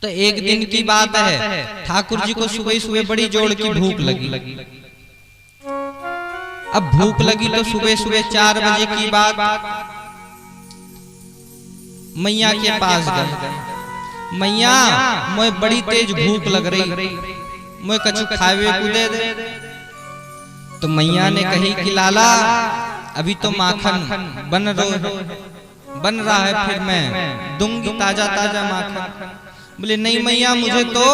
तो एक दिन की बात है, ठाकुर जी को सुबह सुबह बड़ी जोर की भूख लगी। अब भूख लगी तो सुबह सुबह 4 बजे की बात मैया के पास गए। मैया मोए बड़ी तेज भूख लग रही, मोए कछु खावे को दे दे। तो मैया ने कही कि लाला अभी तो माखन बन रहा है, फिर मैं दूंगी ताजा ताजा माखन। बोले नहीं मैया मुझे तो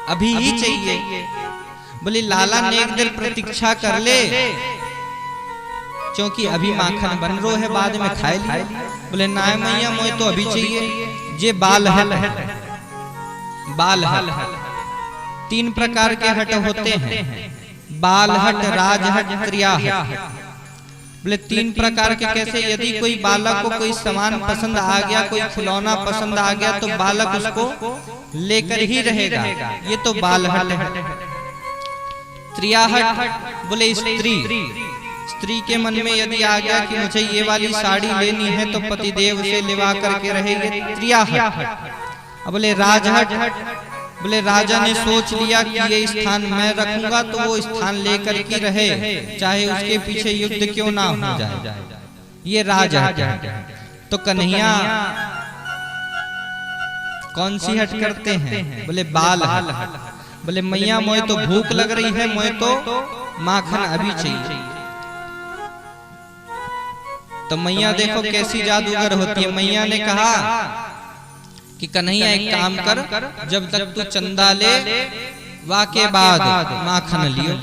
अभी ही चाहिए। बोले लाला ने एक देर प्रतीक्षा कर ले, क्योंकि अभी माखन बन रो है, बाद में खाए लिया। बोले ना मैया मुझे तो अभी चाहिए। ये बाल हल है। 3 प्रकार के हट होते हैं, बाल हट, राजहट, त्रियाहट। बोले 3 प्रकार के कैसे? यदि कोई बालक को कोई सामान पसंद आ गया, कोई खिलौना पसंद आ गया, तो बालक उसको लेकर ही रहेगा, ये तो बाल हट है। त्रियाहट बोले स्त्री के मन में यदि आ गया कि मुझे ये वाली साड़ी लेनी है, तो पतिदेव से लिवा करके रहेगी, त्रियाहट। अब बोले राजहट, बोले राजा ने सोच लिया कि ये स्थान मैं रखूंगा तो वो स्थान लेकर के रहे, चाहे उसके पीछे युद्ध क्यों ना हो जाए, ये राजहट है। तो कन्हैया कौन सी हट करते हैं? बोले बाल हट। बोले मैया मोए तो भूख लग रही है, मोए तो माखन अभी चाहिए। तो मैया देखो कैसी जादूगर होती है। मैया ने कहा कि कन्हैया एक काम कर, जब तक तू चंदा ले वाके बाद माखन लियो।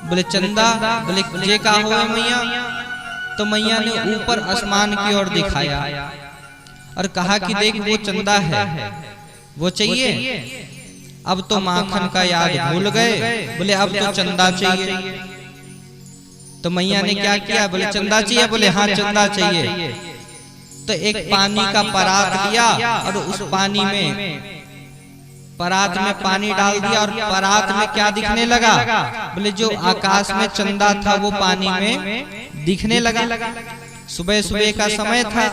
बोले चंदा? बोले जे का हो मैया? तो मैया ने ऊपर आसमान की ओर दिखाया और कहा कि देख वो चंदा है, वो चाहिए। अब तो माखन का याद भूल गए। बोले अब तो चंदा चाहिए। तो मैया ने क्या किया? बोले चंदा चाहिए? बोले हाँ चंदा चाहिए। तो एक पानी का परात लिया और उस पानी में परात में पानी डाल दिया, और परात में क्या दिखने लगा? बोले जो आकाश में चंदा था वो पानी में दिखने लगा। सुबह सुबह का समय था,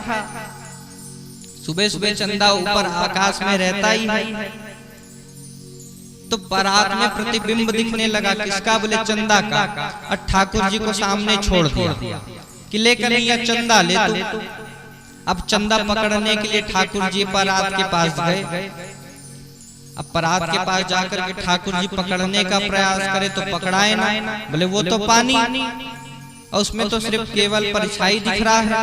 सुबह सुबह चंदा ऊपर आकाश में रहता ही है। तो परात में प्रतिबिंब दिखने लगा, किसका? बोले चंदा का। और ठाकुर जी को सामने छोड़ दिया कि लेकर यह चंदा ले तू। अब चंदा पकड़ने के लिए ठाकुर जी परात के पास गए। अब परात के पास जाकर के ठाकुर जी पकड़ने का प्रयास करे तो पकड़ाए ना। बोले वो तो पानी, और उसमें तो सिर्फ केवल परछाई दिख रहा है।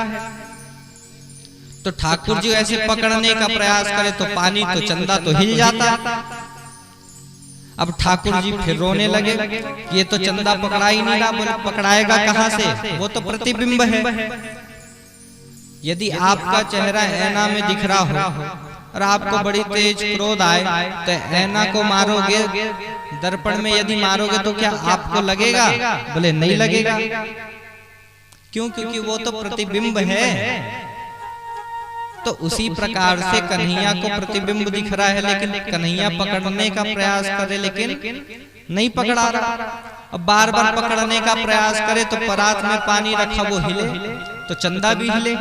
तो ठाकुर जी ऐसे पकड़ने का प्रयास करे तो पानी तो चंदा तो हिल जाता। अब ठाकुर जी फिर रोने लगे, ये तो चंदा पकड़ा ही नहीं रहा। बोले पकड़ाएगा कहां से? वो तो प्रतिबिंब है। यदि आपका चेहरा ऐना में दिख रहा हो और आपको बड़ी तेज क्रोध आए, तो ऐना को मारोगे, दर्पण में यदि मारोगे तो क्या आपको लगेगा? बोले नहीं लगेगा। क्यों? क्योंकि वो तो प्रतिबिंब है। तो उसी प्रकार से कन्हैया को प्रतिबिंब दिख रहा है, लेकिन कन्हैया पकड़ने का प्रयास करे लेकिन नहीं पकड़ा रहा। अब बार बार पकड़ने का प्रयास करे तो परात में पानी रखा वो हिले, तो चंदा भी हिले।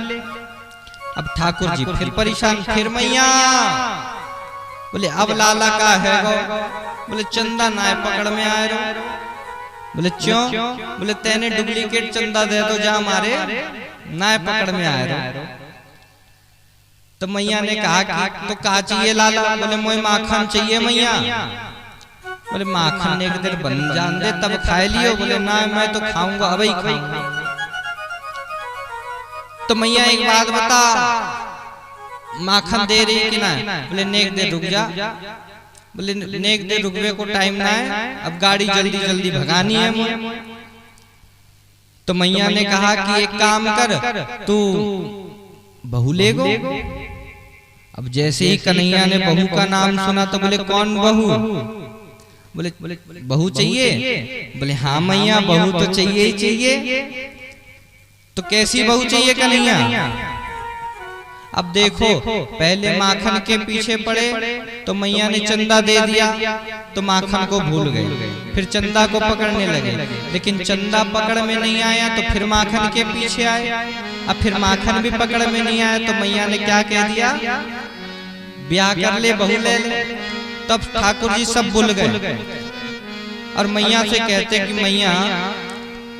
अब ठाकुर जी फिर परेशान, फिर मैया। बोले अब लाला का है गो? बोले चंदा ना पकड़ में आए रो। बोले क्यों? बोले तेने डुप्लीकेट चंदा दे दो जा मारे ना पकड़ में आए रो। तो मैया ने कहा कि तो का चाहिए लाला? बोले मोए माखन चाहिए मैया। बोले माखन एक देर बन जान दे तब खाए लियो। बोले ना मैं तो खाऊंगा, अभी खाऊंगा। तो मैया एक बात बता, माखन दे रही कि ना? बोले नेक देर रुक जा। बोले नेक देर रुकवे को टाइम ना है, अब गाड़ी जल्दी जल्दी भगानी है मुझे। तो मैया ने कहा कि एक काम कर, तू बहू ले गो। अब जैसे ही कन्हैया ने बहू का नाम सुना तो बोले कौन बहू? बोले बहू चाहिए? बोले हाँ मैया बहू तो चाहिए ही चाहिए। तो कैसी बहू चाहिए कन्हैया? अब देखो पहले माखन के पीछे पड़े तो मैया ने चंदा दे दिया, तो माखन को भूल गए। फिर चंदा को पकड़ने लगे, लेकिन चंदा पकड़ में नहीं आया तो फिर माखन के पीछे आए। अब फिर माखन भी पकड़ में नहीं आया तो मैया ने क्या कह दिया? ब्याह कर ले, बहू ले ले। तब ठाकुर जी सब भूल गए और मैया से कहते कि मैया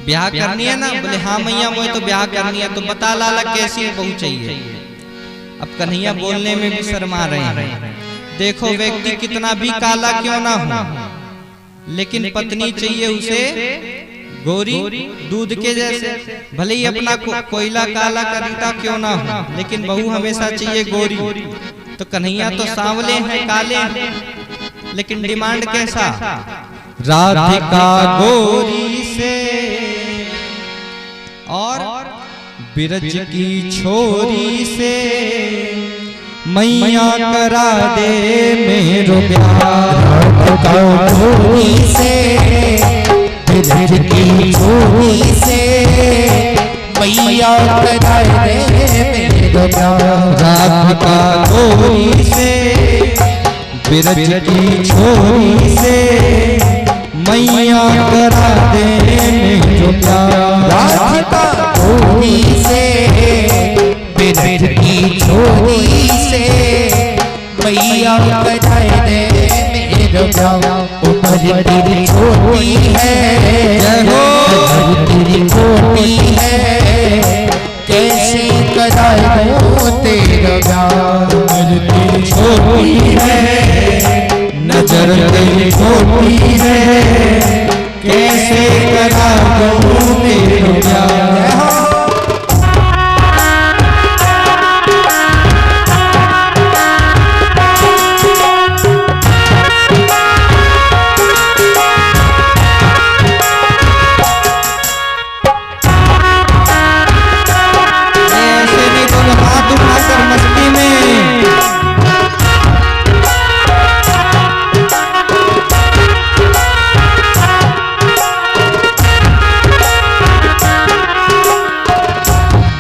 ब्याह करनी है ना? बोले हाँ मैया मुझे तो ब्याह करनी है। तो बता लाला कैसी बहू चाहिए? अब कन्हैया बोलने में भी शर्मा रहे हैं। देखो व्यक्ति कितना भी काला क्यों ना हो, लेकिन पत्नी चाहिए उसे गोरी दूध के जैसे। भले ही अपना कोयला काला करता क्यों ना हो, लेकिन बहू हमेशा चाहिए गोरी। तो कन्हैया तो सांवले हैं, काले हैं, लेकिन डिमांड कैसा? राधिका गोरी से और बिरज की छोरी से मैया करा दे मेरो प्यार। राधिका गोरी से बिरज की छोरी से मैया करा दे मेरो प्यार। राधिका गोरी से बिरज की छोरी से मैया करा दे मेरो प्यार। राधिका गोरी से बिरज की छोरी से मैया करा दे मेरो प्यार। उम्र तेरी छोटी है, उम्र तेरी छोटी है, कैसे करा दूं तेरा प्यार। उम्र तेरी छोटी है, नजर तेरी छोटी है, कैसे करा दूं तेरा प्यार।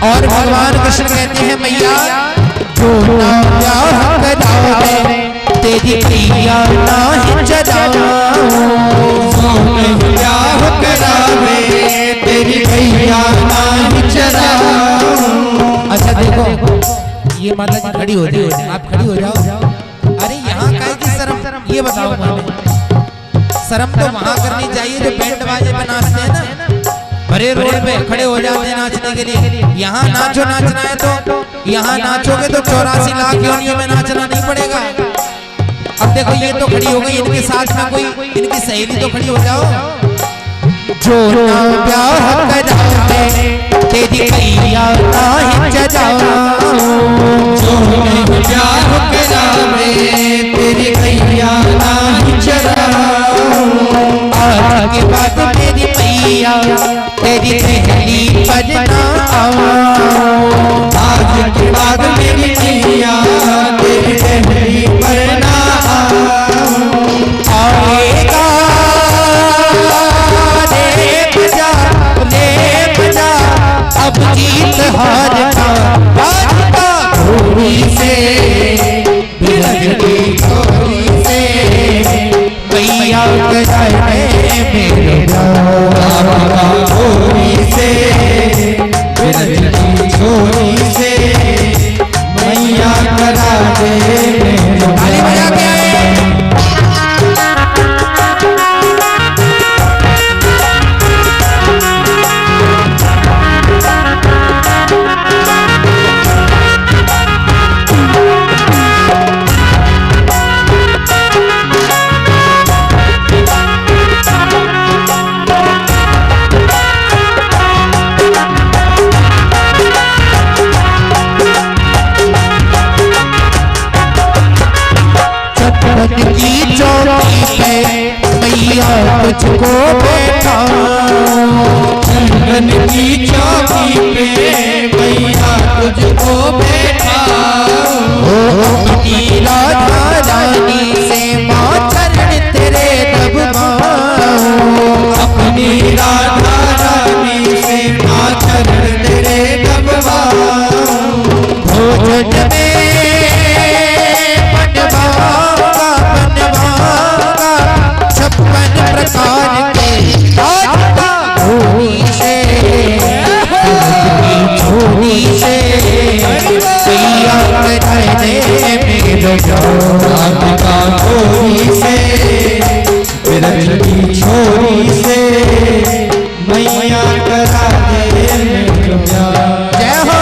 और भगवान कृष्ण कहते हैं मैया जो ना ब्याह करावे तेरी प्रिया नाही जराओ। ब्याह करावे तेरी भैया नाही जराओ। अच्छा देखो ये माता जी खड़ी हो जाए, आप खड़ी हो जाओ। अरे यहाँ काहे की शर्म, ये बताओ मैंने। शर्म तो वहाँ करनी चाहिए जो बैंड बाजे पे नाचते हैं ना, भरे रोड पे खड़े हो जाते हैं नाचने के लिए। यहाँ नाचो, नाचना है तो यहाँ नाचोगे तो 84 लाख योनियों में नाचना नहीं पड़ेगा। अब देखो ये तो खड़ी हो गई, इनके साथ में कोई इनकी सहेली तो खड़ी हो जाओ। जो ना ब्याह करावे तेरी भैया नाही जराओ। जो ब्याह करावे तेरी भैया नाही जराओ। आज के बाद मेरी मैया तेरी सहेली पर ना आओ। आज के बाद मेरी मैया तेरी सहेली पर ना आएगा रे बजा अब गीत हार का। राधिका गोरी से बिरज की छोरी से मैया करा दे मेरो प्यार। राधिका गोरी से बिरज की छोरी से मैया करा दे मेरो ताली बजा के आए। की चौकी पे मैया तुझको बैठा। चंदन की चौकी पे मैया तुझको बैठा। अपनी राधा रानी से माँ चरण तेरे दबवाओ। अपनी राधा रानी से माँ चरण तेरे दबवाओ। भोजन में प्रकार के राधिका गोरी से छोरी से मैया करा दे मेरो राधिका गोरी से बिरज की छोरी से मैया करा दे मेरे प्यार। जय हो।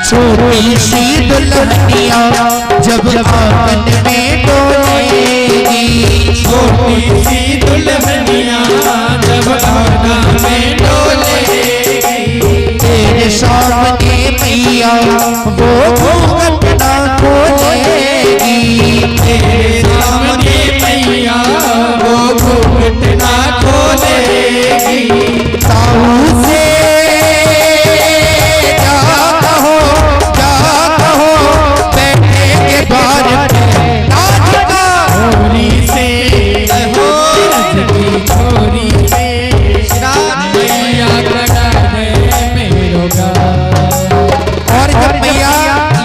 छोटी सी दुल्हनिया जब आंगन में डोलेगी, छोटी सी दुल्हनिया जब आंगन में डोलेगी, तेरे सामने मैया वो घूंघट ना खोलेगी, तेरे सामने मैया वो घूंघट ना खोलेगी। ताऊ से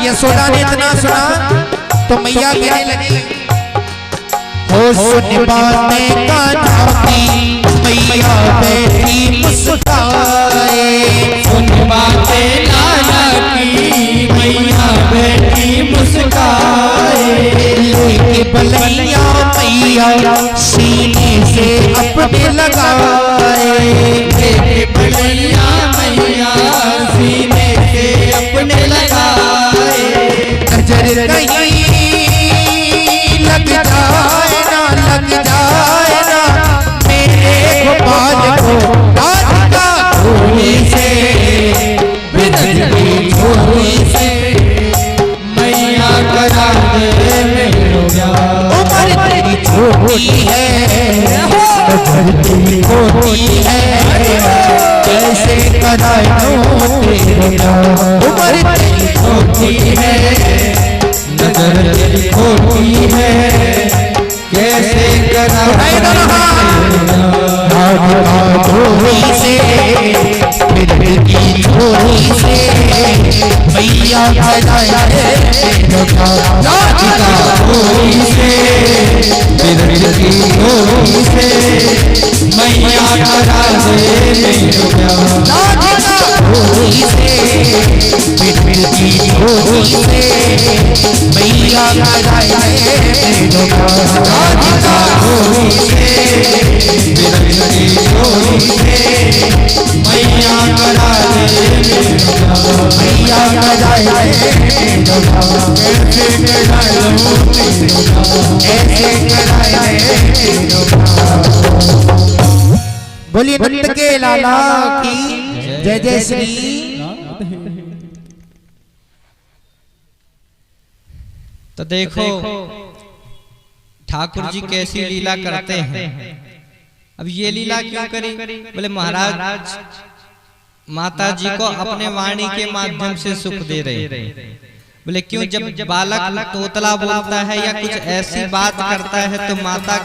यशोदा ने इतना सुना तो मैया कहने लगी, हो सुन बातें कान्हा की मैया बैठी मुस्काए, सुन बातें नाना की मैया बैठी मुस्काए, लेके बलैया मैया सीने से अपने लगाए, लेके बलैया मैया सीने से अपने लगाए। नजर कहीं लग जाए ना मेरे गोपाल को राधिका गोरी से बिरज की छोरी से मैया करा दे मेरे प्यार। उम्र तेरी छोटी है, नजर तेरी छोटी है, कैसे कराऊं तेरे प्यार। उम्र तेरी छोटी है, नजर तेरी खोटी है, कैसे कराऊं राधिका गोरी से बिरज की छोरी से मैया करा दे मेरे प्यार। राधिका गोरी से बिरज की छोरी से मैया करा दे मेरे प्यार। राधिका गोरी से बिरज की छोरी से मैया करा दे मेरे प्यार। राधिका गोरी से बिरज की छोरी से मैया करा दे मेरे प्यार। मैया करा दे मेरे प्यार। कैसे कराऊं तेरे प्यार। ऐसे करा दे मेरे प्यार। बोलिए नंद के लाला की जय जय श्री। तो देखो ठाकुर जी कैसी लीला करते हैं। अब ये लीला क्यों करी? बोले महाराज माता जी को अपने वाणी के माध्यम से सुख दे रहे। बोले क्यों? जब बालक तोतला बोलता है या कुछ ऐसी बात करता है तो माता